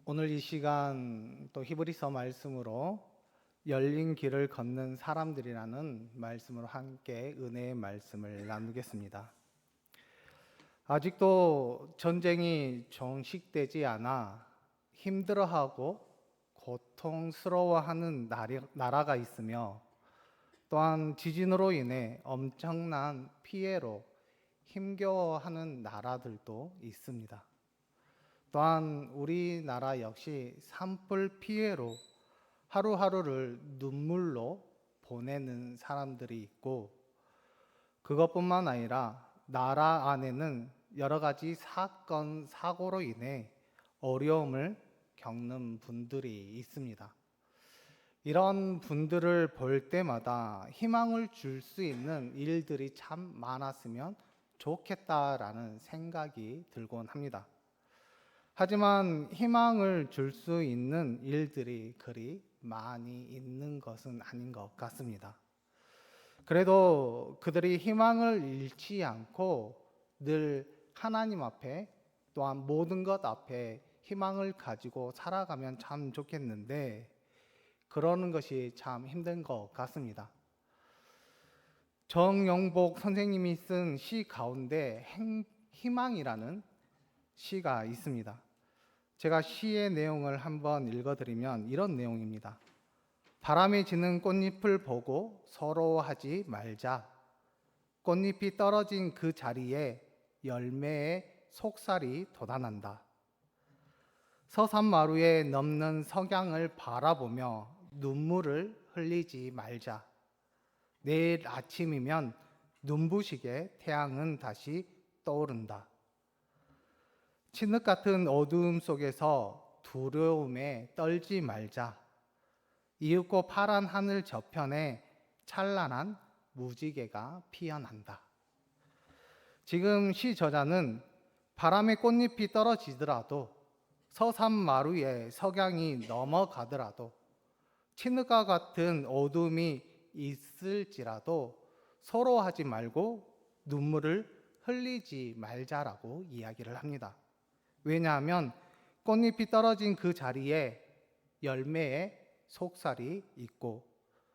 오늘 이 시간 또 히브리서 말씀으로 열린 길을 걷는 사람들이라는 말씀으로 함께 은혜의 말씀을 나누겠습니다. 아직도 전쟁이 종식되지 않아 힘들어하고 고통스러워하는 나라가 있으며, 또한 지진으로 인해 엄청난 피해로 힘겨워하는 나라들도 있습니다. 또한 우리나라 역시 산불 피해로 하루하루를 눈물로 보내는 사람들이 있고, 그것뿐만 아니라 나라 안에는 여러 가지 사건, 사고로 인해 어려움을 겪는 분들이 있습니다. 이런 분들을 볼 때마다 희망을 줄 수 있는 일들이 참 많았으면 좋겠다라는 생각이 들곤 합니다. 하지만 희망을 줄 수 있는 일들이 그리 많이 있는 것은 아닌 것 같습니다. 그래도 그들이 희망을 잃지 않고 늘 하나님 앞에, 또한 모든 것 앞에 희망을 가지고 살아가면 참 좋겠는데, 그러는 것이 참 힘든 것 같습니다. 정영복 선생님이 쓴 시 가운데 희망이라는 시가 있습니다. 제가 시의 내용을 한번 읽어드리면 이런 내용입니다. 바람에 지는 꽃잎을 보고 서러워하지 말자. 꽃잎이 떨어진 그 자리에 열매의 속살이 돋아난다. 서산마루에 넘는 석양을 바라보며 눈물을 흘리지 말자. 내일 아침이면 눈부시게 태양은 다시 떠오른다. 진흙 같은 어두움 속에서 두려움에 떨지 말자. 이윽고 파란 하늘 저편에 찬란한 무지개가 피어난다. 지금 시 저자는 바람에 꽃잎이 떨어지더라도, 서산마루에 석양이 넘어가더라도, 진흙과 같은 어둠이 있을지라도 서러워하지 말고 눈물을 흘리지 말자라고 이야기를 합니다. 왜냐하면 꽃잎이 떨어진 그 자리에 열매의 속살이 있고,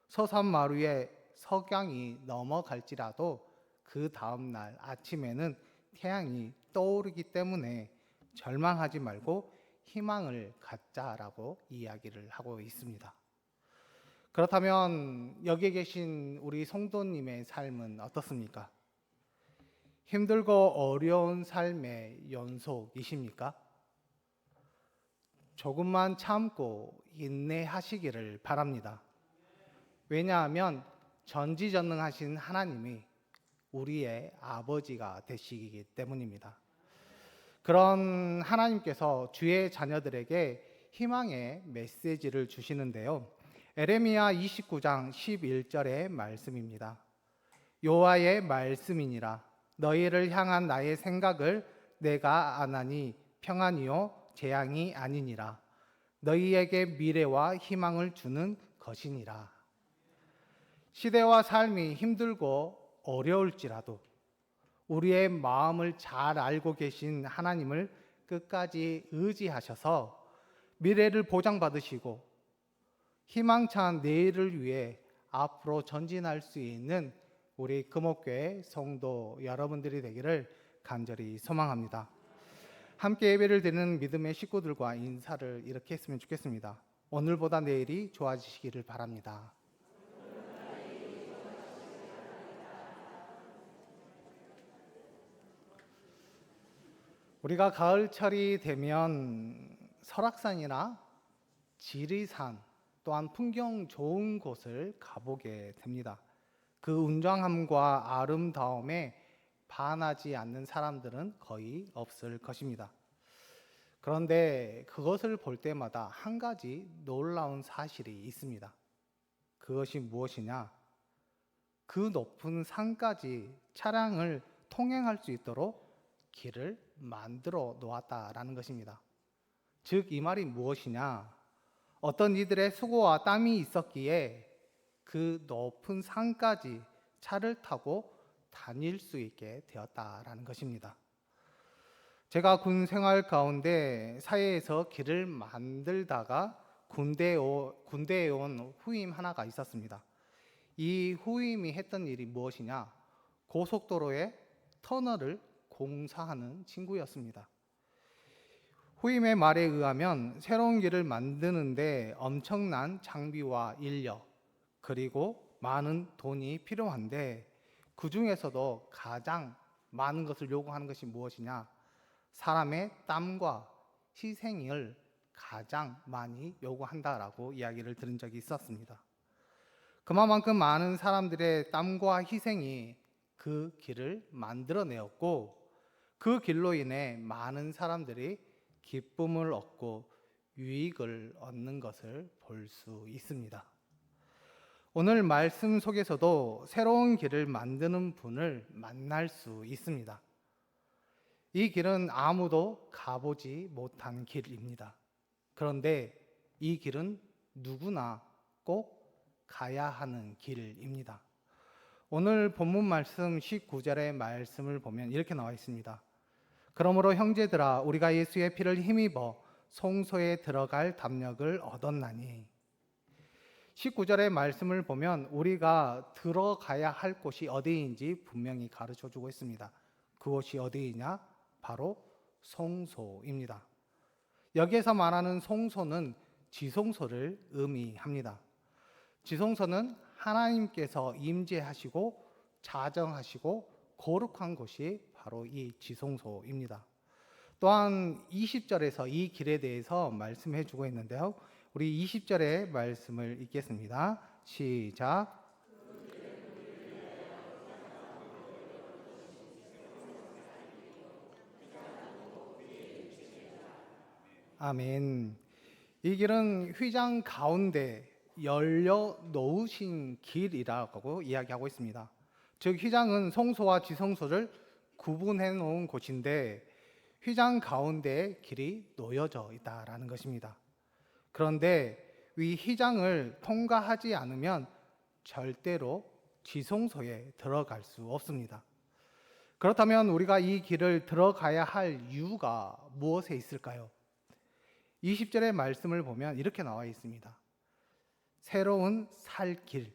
서산마루에 석양이 넘어갈지라도 그 다음날 아침에는 태양이 떠오르기 때문에 절망하지 말고 희망을 갖자라고 이야기를 하고 있습니다. 그렇다면 여기 계신 우리 성도님의 삶은 어떻습니까? 힘들고 어려운 삶의 연속이십니까? 조금만 참고 인내하시기를 바랍니다. 왜냐하면 전지전능하신 하나님이 우리의 아버지가 되시기 때문입니다. 그런 하나님께서 주의 자녀들에게 희망의 메시지를 주시는데요. 에레미야 29장 11절의 말씀입니다. 여호와의 말씀이니라. 너희를 향한 나의 생각을 내가 아나니 평안이요 재앙이 아니니라. 너희에게 미래와 희망을 주는 것이니라. 시대와 삶이 힘들고 어려울지라도 우리의 마음을 잘 알고 계신 하나님을 끝까지 의지하셔서 미래를 보장받으시고 희망찬 내일을 위해 앞으로 전진할 수 있는 우리 금옥교회 성도 여러분들이 되기를 간절히 소망합니다. 함께 예배를 드리는 믿음의 식구들과 인사를 이렇게 했으면 좋겠습니다. 오늘보다 내일이 좋아지시기를 바랍니다. 우리가 가을철이 되면 설악산이나 지리산, 또한 풍경 좋은 곳을 가보게 됩니다. 그 웅장함과 아름다움에 반하지 않는 사람들은 거의 없을 것입니다. 그런데 그것을 볼 때마다 한 가지 놀라운 사실이 있습니다. 그것이 무엇이냐? 그 높은 산까지 차량을 통행할 수 있도록 길을 만들어 놓았다라는 것입니다. 즉, 이 말이 무엇이냐? 어떤 이들의 수고와 땀이 있었기에 그 높은 산까지 차를 타고 다닐 수 있게 되었다라는 것입니다. 제가 군 생활 가운데 사회에서 길을 만들다가 군대에 온 후임 하나가 있었습니다. 이 후임이 했던 일이 무엇이냐? 고속도로에 터널을 공사하는 친구였습니다. 후임의 말에 의하면 새로운 길을 만드는데 엄청난 장비와 인력, 그리고 많은 돈이 필요한데 그 중에서도 가장 많은 것을 요구하는 것이 무엇이냐? 사람의 땀과 희생을 가장 많이 요구한다라고 이야기를 들은 적이 있었습니다. 그만큼 많은 사람들의 땀과 희생이 그 길을 만들어내었고 그 길로 인해 많은 사람들이 기쁨을 얻고 유익을 얻는 것을 볼 수 있습니다. 오늘 말씀 속에서도 새로운 길을 만드는 분을 만날 수 있습니다. 이 길은 아무도 가보지 못한 길입니다. 그런데 이 길은 누구나 꼭 가야 하는 길입니다. 오늘 본문 말씀 19절의 말씀을 보면 이렇게 나와 있습니다. 그러므로 형제들아 우리가 예수의 피를 힘입어 성소에 들어갈 담력을 얻었나니. 19절의 말씀을 보면 우리가 들어가야 할 곳이 어디인지 분명히 가르쳐 주고 있습니다. 그곳이 어디이냐? 바로 성소입니다. 여기에서 말하는 성소는 지성소를 의미합니다. 지성소는 하나님께서 임재하시고 자정하시고 거룩한 곳이 바로 이 지성소입니다. 또한 20절에서 이 길에 대해서 말씀해 주고 있는데요. 우리 20절의 말씀을 읽겠습니다. 시작. 아멘. 이 길은 휘장 가운데 열려 놓으신 길이라고 이야기하고 있습니다. 즉 휘장은 성소와 지성소를 구분해 놓은 곳인데 휘장 가운데에 길이 놓여져 있다라는 것입니다. 그런데 이 휘장을 통과하지 않으면 절대로 지성소에 들어갈 수 없습니다. 그렇다면 우리가 이 길을 들어가야 할 이유가 무엇에 있을까요? 20절의 말씀을 보면 이렇게 나와 있습니다. 새로운 살 길,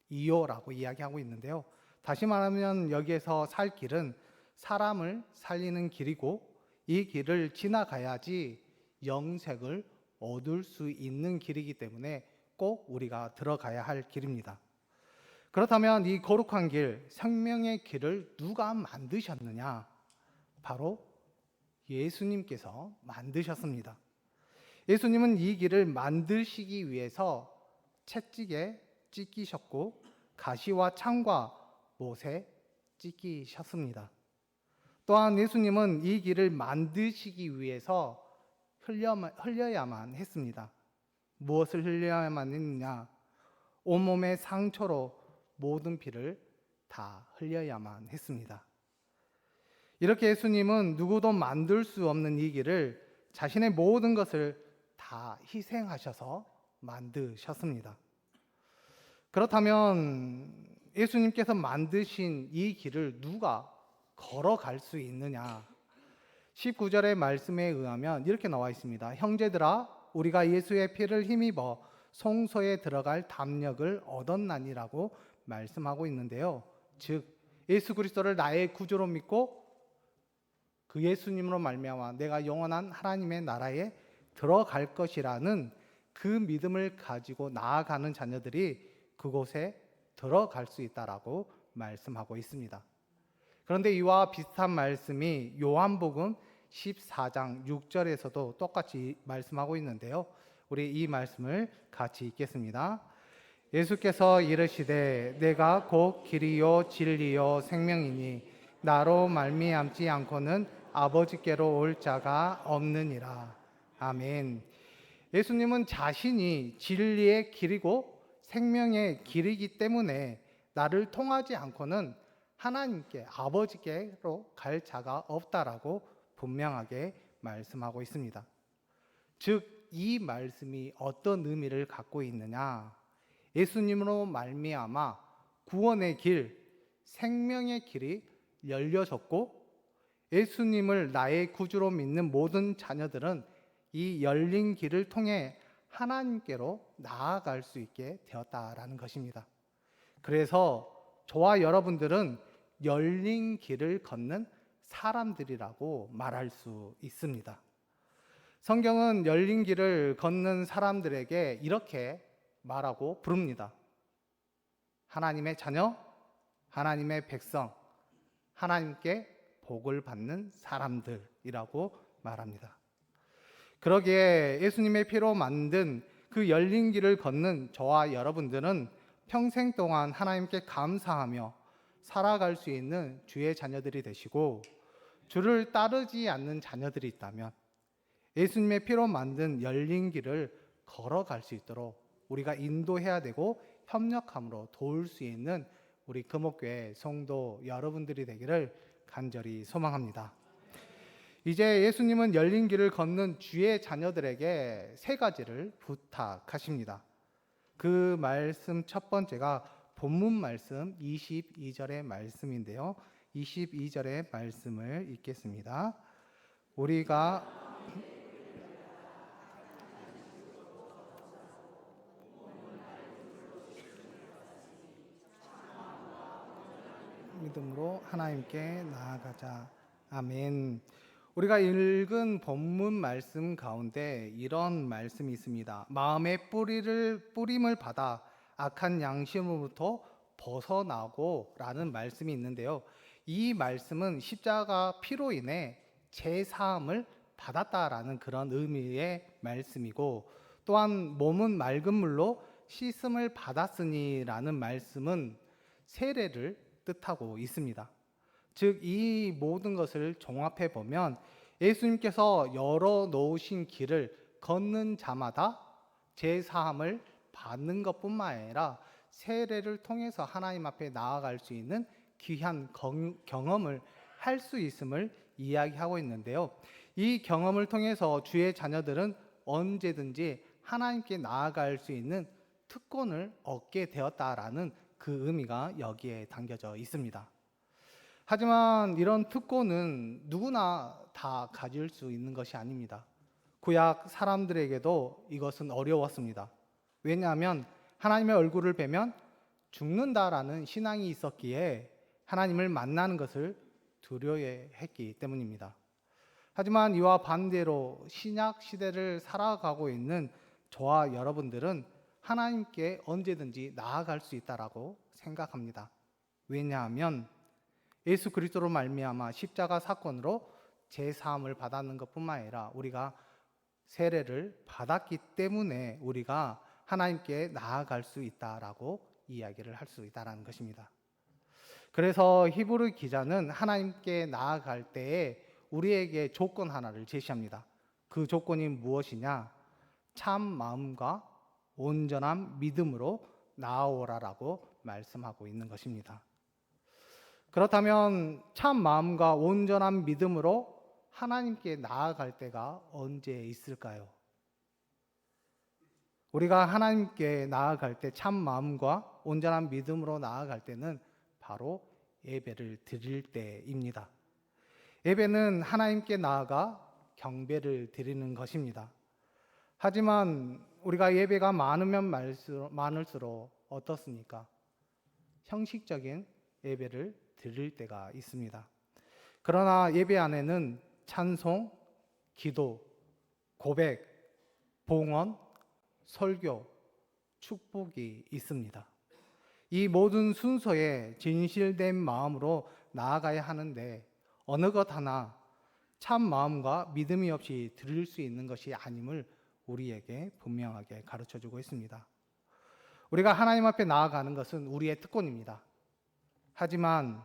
이요라고 이야기하고 있는데요. 다시 말하면 여기에서 살 길은 사람을 살리는 길이고 이 길을 지나가야지 영생을 얻을 수 있는 길이기 때문에 꼭 우리가 들어가야 할 길입니다. 그렇다면 이 거룩한 길, 생명의 길을 누가 만드셨느냐? 바로 예수님께서 만드셨습니다. 예수님은 이 길을 만드시기 위해서 채찍에 찢기셨고 가시와 창과 못에 찢기셨습니다. 또한 예수님은 이 길을 만드시기 위해서 흘려야만 했습니다. 무엇을 흘려야만 했느냐? 온몸의 상처로 모든 피를 다 흘려야만 했습니다. 이렇게 예수님은 누구도 만들 수 없는 이 길을 자신의 모든 것을 다 희생하셔서 만드셨습니다. 그렇다면 예수님께서 만드신 이 길을 누가 걸어갈 수 있느냐? 19절의 말씀에 의하면 이렇게 나와 있습니다. 형제들아 우리가 예수의 피를 힘입어 성소에 들어갈 담력을 얻었나니라고 말씀하고 있는데요. 즉 예수 그리스도를 나의 구주로 믿고 그 예수님으로 말미암아 내가 영원한 하나님의 나라에 들어갈 것이라는 그 믿음을 가지고 나아가는 자녀들이 그곳에 들어갈 수 있다라고 말씀하고 있습니다. 그런데 이와 비슷한 말씀이 요한복음 14장 6절에서도 똑같이 말씀하고 있는데요. 우리 이 말씀을 같이 읽겠습니다. 예수께서 이르시되 내가 곧 길이요 진리요 생명이니 나로 말미암지 않고는 아버지께로 올 자가 없느니라. 아멘. 예수님은 자신이 진리의 길이고 생명의 길이기 때문에 나를 통하지 않고는 하나님께 아버지께로 갈 자가 없다라고 분명하게 말씀하고 있습니다. 즉 이 말씀이 어떤 의미를 갖고 있느냐? 예수님으로 말미암아 구원의 길, 생명의 길이 열려졌고 예수님을 나의 구주로 믿는 모든 자녀들은 이 열린 길을 통해 하나님께로 나아갈 수 있게 되었다라는 것입니다. 그래서 저와 여러분들은 열린 길을 걷는 사람들이라고 말할 수 있습니다. 성경은 열린 길을 걷는 사람들에게 이렇게 말하고 부릅니다. 하나님의 자녀, 하나님의 백성, 하나님께 복을 받는 사람들이라고 말합니다. 그러기에 예수님의 피로 만든 그 열린 길을 걷는 저와 여러분들은 평생 동안 하나님께 감사하며 살아갈 수 있는 주의 자녀들이 되시고, 주를 따르지 않는 자녀들이 있다면 예수님의 피로 만든 열린 길을 걸어갈 수 있도록 우리가 인도해야 되고 협력함으로 도울 수 있는 우리 금옥교회 성도 여러분들이 되기를 간절히 소망합니다. 이제 예수님은 열린 길을 걷는 주의 자녀들에게 세 가지를 부탁하십니다. 그 말씀 첫 번째가 본문 말씀 22절의 말씀인데요. 22절의 말씀을 읽겠습니다. 우리가 믿음으로 하나님께 나아가자. 아멘. 우리가 읽은 본문 말씀 가운데 이런 말씀이 있습니다. 마음의 뿌림을 받아 악한 양심으로부터 벗어나고 라는 말씀이 있는데요. 이 말씀은 십자가 피로 인해 제사함을 받았다라는 그런 의미의 말씀이고, 또한 몸은 맑은 물로 씻음을 받았으니라는 말씀은 세례를 뜻하고 있습니다. 즉, 이 모든 것을 종합해 보면 예수님께서 열어 놓으신 길을 걷는 자마다 제사함을 받는 것뿐만 아니라 세례를 통해서 하나님 앞에 나아갈 수 있는 귀한 경험을 할 수 있음을 이야기하고 있는데요. 이 경험을 통해서 주의 자녀들은 언제든지 하나님께 나아갈 수 있는 특권을 얻게 되었다라는 그 의미가 여기에 담겨져 있습니다. 하지만 이런 특권은 누구나 다 가질 수 있는 것이 아닙니다. 구약 사람들에게도 이것은 어려웠습니다. 왜냐하면 하나님의 얼굴을 뵈면 죽는다라는 신앙이 있었기에 하나님을 만나는 것을 두려워했기 때문입니다. 하지만 이와 반대로 신약 시대를 살아가고 있는 저와 여러분들은 하나님께 언제든지 나아갈 수 있다라고 생각합니다. 왜냐하면 예수 그리스도로 말미암아 십자가 사건으로 제사함을 받았는 것뿐만 아니라 우리가 세례를 받았기 때문에 우리가 하나님께 나아갈 수 있다라고 이야기를 할 수 있다라는 것입니다. 그래서 히브리 기자는 하나님께 나아갈 때에 우리에게 조건 하나를 제시합니다. 그 조건이 무엇이냐? 참 마음과 온전한 믿음으로 나아오라라고 말씀하고 있는 것입니다. 그렇다면 참 마음과 온전한 믿음으로 하나님께 나아갈 때가 언제 있을까요? 우리가 하나님께 나아갈 때 참 마음과 온전한 믿음으로 나아갈 때는 바로 예배를 드릴 때입니다. 예배는 하나님께 나아가 경배를 드리는 것입니다. 하지만 우리가 예배가 많으면 많을수록 어떻습니까? 형식적인 예배를 드릴 때가 있습니다. 그러나 예배 안에는 찬송, 기도, 고백, 봉헌, 설교, 축복이 있습니다. 이 모든 순서에 진실된 마음으로 나아가야 하는데 어느 것 하나 참 마음과 믿음이 없이 드릴 수 있는 것이 아님을 우리에게 분명하게 가르쳐주고 있습니다. 우리가 하나님 앞에 나아가는 것은 우리의 특권입니다. 하지만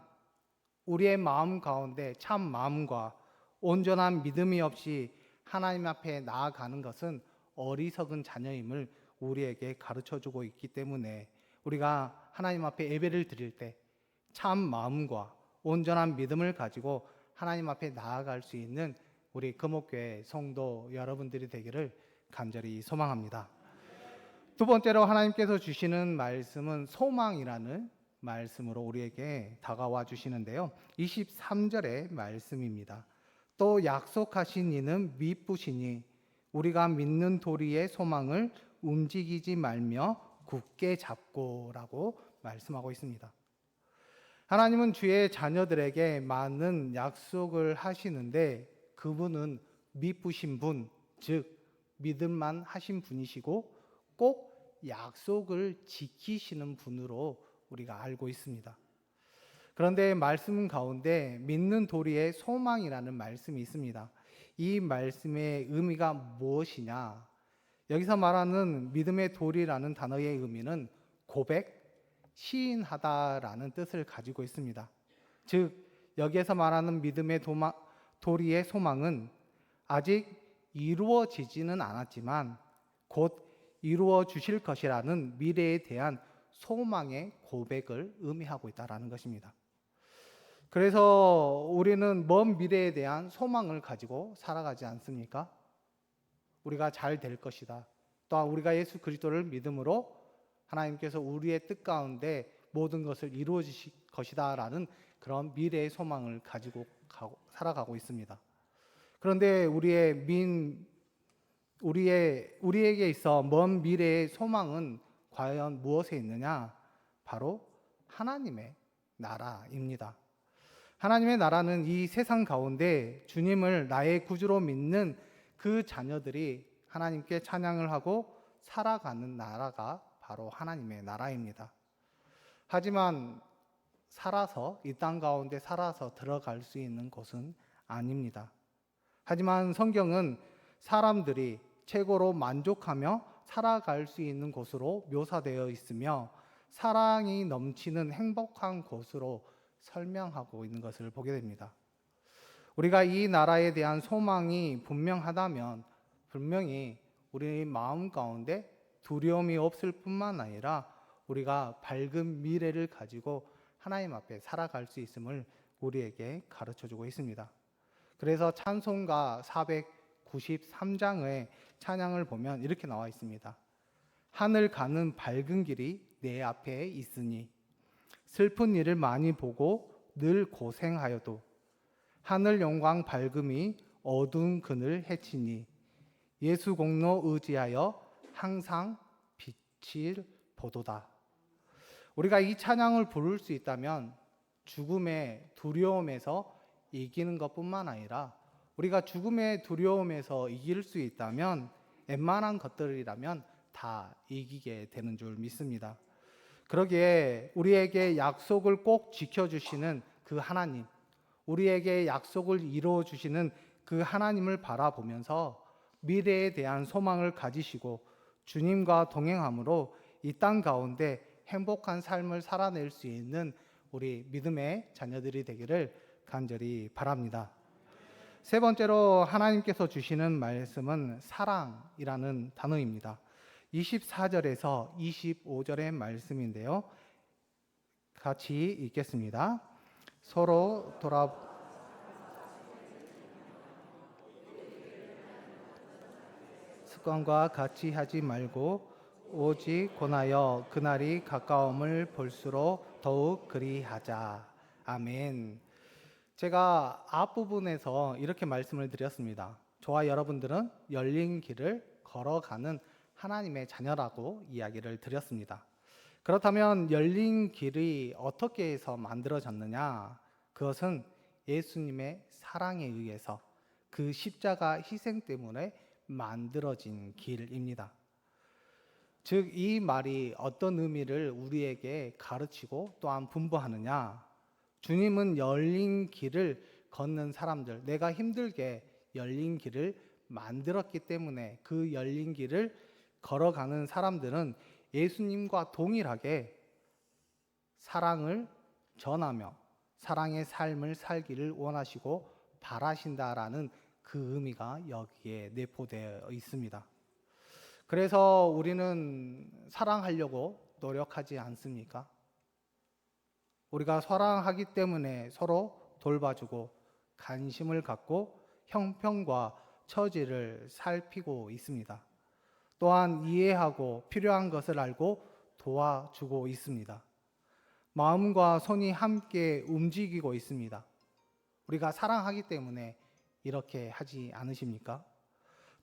우리의 마음 가운데 참 마음과 온전한 믿음이 없이 하나님 앞에 나아가는 것은 어리석은 자녀임을 우리에게 가르쳐주고 있기 때문에 우리가 하나님 앞에 예배를 드릴 때 참 마음과 온전한 믿음을 가지고 하나님 앞에 나아갈 수 있는 우리 금옥교회 성도 여러분들이 되기를 간절히 소망합니다. 두 번째로 하나님께서 주시는 말씀은 소망이라는 말씀으로 우리에게 다가와 주시는데요. 23절의 말씀입니다. 또 약속하신 이는 미쁘시니 우리가 믿는 도리의 소망을 움직이지 말며 굳게 잡고라고 말씀하고 있습니다. 하나님은 주의 자녀들에게 많은 약속을 하시는데 그분은 미쁘신 분, 즉 믿음만 하신 분이시고 꼭 약속을 지키시는 분으로 우리가 알고 있습니다. 그런데 말씀 가운데 믿는 도리의 소망이라는 말씀이 있습니다. 이 말씀의 의미가 무엇이냐? 여기서 말하는 믿음의 도리라는 단어의 의미는 고백, 시인하다라는 뜻을 가지고 있습니다. 즉 여기에서 말하는 믿음의 도리의 소망은 아직 이루어지지는 않았지만 곧 이루어 주실 것이라는 미래에 대한 소망의 고백을 의미하고 있다는 것입니다. 그래서 우리는 먼 미래에 대한 소망을 가지고 살아가지 않습니까? 우리가 잘 될 것이다. 또한 우리가 예수 그리스도를 믿음으로 하나님께서 우리의 뜻 가운데 모든 것을 이루어 주실 것이다 라는 그런 미래의 소망을 가지고 살아가고 있습니다. 그런데 우리에게 있어 먼 미래의 소망은 과연 무엇에 있느냐? 바로 하나님의 나라입니다. 하나님의 나라는 이 세상 가운데 주님을 나의 구주로 믿는 그 자녀들이 하나님께 찬양을 하고 살아가는 나라가 바로 하나님의 나라입니다. 하지만 이 땅 가운데 살아서 들어갈 수 있는 곳은 아닙니다. 하지만 성경은 사람들이 최고로 만족하며 살아갈 수 있는 곳으로 묘사되어 있으며 사랑이 넘치는 행복한 곳으로 설명하고 있는 것을 보게 됩니다. 우리가 이 나라에 대한 소망이 분명하다면 분명히 우리 마음 가운데 두려움이 없을 뿐만 아니라 우리가 밝은 미래를 가지고 하나님 앞에 살아갈 수 있음을 우리에게 가르쳐주고 있습니다. 그래서 찬송가 493장의 찬양을 보면 이렇게 나와 있습니다. 하늘 가는 밝은 길이 내 앞에 있으니 슬픈 일을 많이 보고 늘 고생하여도 하늘 영광 밝음이 어두운 그늘 해치니 예수 공로 의지하여 항상 빛을 보도다. 우리가 이 찬양을 부를 수 있다면 죽음의 두려움에서 이기는 것뿐만 아니라 우리가 죽음의 두려움에서 이길 수 있다면 웬만한 것들이라면 다 이기게 되는 줄 믿습니다. 그러기에 우리에게 약속을 꼭 지켜주시는 그 하나님, 우리에게 약속을 이루어 주시는 그 하나님을 바라보면서 미래에 대한 소망을 가지시고 주님과 동행함으로 이 땅 가운데 행복한 삶을 살아낼 수 있는 우리 믿음의 자녀들이 되기를 간절히 바랍니다. 세 번째로 하나님께서 주시는 말씀은 사랑이라는 단어입니다. 24절에서 25절의 말씀인데요. 같이 읽겠습니다. 서로 습관과 같이 하지 말고 오직 권하여 그날이 가까움을 볼수록 더욱 그리하자. 아멘. 제가 앞부분에서 이렇게 말씀을 드렸습니다. 저와 여러분들은 열린 길을 걸어가는 하나님의 자녀라고 이야기를 드렸습니다. 그렇다면 열린 길이 어떻게 해서 만들어졌느냐? 그것은 예수님의 사랑에 의해서 그 십자가 희생 때문에 만들어진 길입니다. 즉, 이 말이 어떤 의미를 우리에게 가르치고 또한 분부하느냐? 주님은 열린 길을 걷는 사람들, 내가 힘들게 열린 길을 만들었기 때문에 그 열린 길을 걸어가는 사람들은 예수님과 동일하게 사랑을 전하며 사랑의 삶을 살기를 원하시고 바라신다라는 그 의미가 여기에 내포되어 있습니다. 그래서 우리는 사랑하려고 노력하지 않습니까? 우리가 사랑하기 때문에 서로 돌봐주고 관심을 갖고 형편과 처지를 살피고 있습니다. 또한 이해하고 필요한 것을 알고 도와주고 있습니다. 마음과 손이 함께 움직이고 있습니다. 우리가 사랑하기 때문에 이렇게 하지 않으십니까?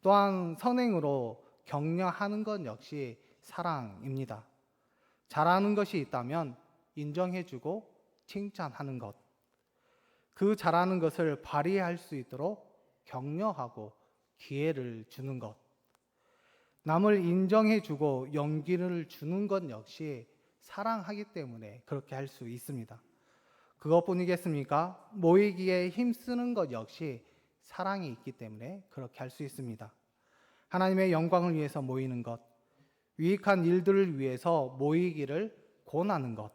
또한 선행으로 격려하는 것 역시 사랑입니다. 잘하는 것이 있다면 인정해주고 칭찬하는 것, 그 잘하는 것을 발휘할 수 있도록 격려하고 기회를 주는 것, 남을 인정해주고 용기를 주는 것 역시 사랑하기 때문에 그렇게 할 수 있습니다. 그것뿐이겠습니까? 모이기에 힘쓰는 것 역시 사랑이 있기 때문에 그렇게 할 수 있습니다. 하나님의 영광을 위해서 모이는 것, 유익한 일들을 위해서 모이기를 권하는 것,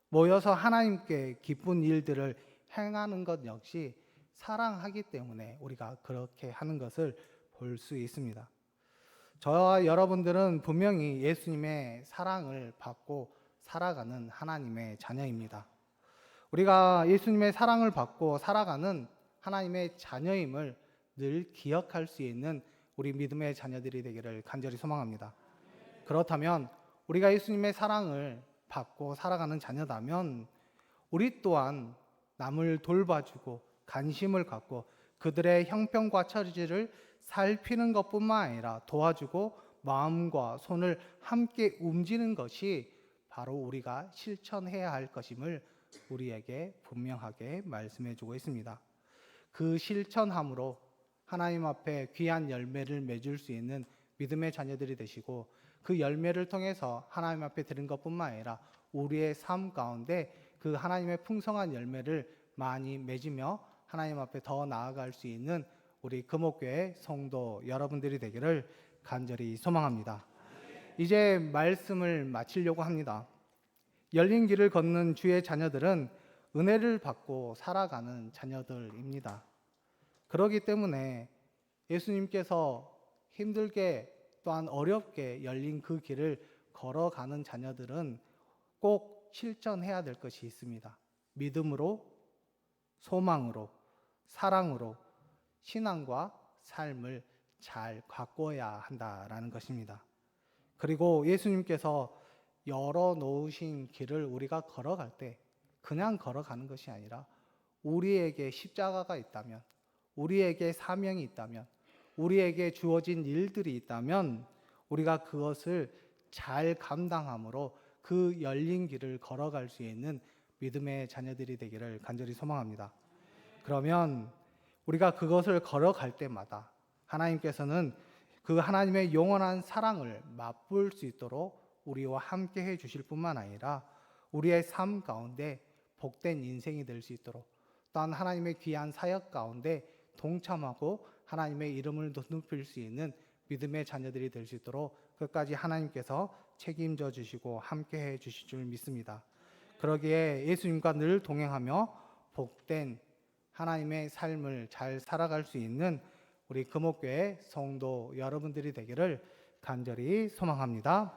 모여서 하나님께 기쁜 일들을 행하는 것 역시 사랑하기 때문에 우리가 그렇게 하는 것을 볼 수 있습니다. 저와 여러분들은 분명히 예수님의 사랑을 받고 살아가는 하나님의 자녀입니다. 우리가 예수님의 사랑을 받고 살아가는 하나님의 자녀임을 늘 기억할 수 있는 우리 믿음의 자녀들이 되기를 간절히 소망합니다. 그렇다면 우리가 예수님의 사랑을 받고 살아가는 자녀다면 우리 또한 남을 돌봐주고 관심을 갖고 그들의 형편과 처지를 살피는 것뿐만 아니라 도와주고 마음과 손을 함께 움직이는 것이 바로 우리가 실천해야 할 것임을 우리에게 분명하게 말씀해 주고 있습니다. 그 실천함으로 하나님 앞에 귀한 열매를 맺을 수 있는 믿음의 자녀들이 되시고 그 열매를 통해서 하나님 앞에 드린 것뿐만 아니라 우리의 삶 가운데 그 하나님의 풍성한 열매를 많이 맺으며 하나님 앞에 더 나아갈 수 있는 우리 금옥교회 성도 여러분들이 되기를 간절히 소망합니다. 이제 말씀을 마치려고 합니다. 열린 길을 걷는 주의 자녀들은 은혜를 받고 살아가는 자녀들입니다. 그렇기 때문에 예수님께서 힘들게 또한 어렵게 열린 그 길을 걸어가는 자녀들은 꼭 실천해야 될 것이 있습니다. 믿음으로, 소망으로, 사랑으로 신앙과 삶을 잘 가꿔야 한다라는 것입니다. 그리고 예수님께서 열어놓으신 길을 우리가 걸어갈 때 그냥 걸어가는 것이 아니라 우리에게 십자가가 있다면, 우리에게 사명이 있다면, 우리에게 주어진 일들이 있다면 우리가 그것을 잘 감당함으로 그 열린 길을 걸어갈 수 있는 믿음의 자녀들이 되기를 간절히 소망합니다. 그러면 우리가 그것을 걸어갈 때마다 하나님께서는 그 하나님의 영원한 사랑을 맛볼 수 있도록 우리와 함께 해 주실 뿐만 아니라 우리의 삶 가운데 복된 인생이 될 수 있도록 또한 하나님의 귀한 사역 가운데 동참하고 하나님의 이름을 높일 수 있는 믿음의 자녀들이 될 수 있도록 끝까지 하나님께서 책임져 주시고 함께 해 주실 줄 믿습니다. 그러기에 예수님과 늘 동행하며 복된 하나님의 삶을 잘 살아갈 수 있는 우리 금옥교회 성도 여러분들이 되기를 간절히 소망합니다.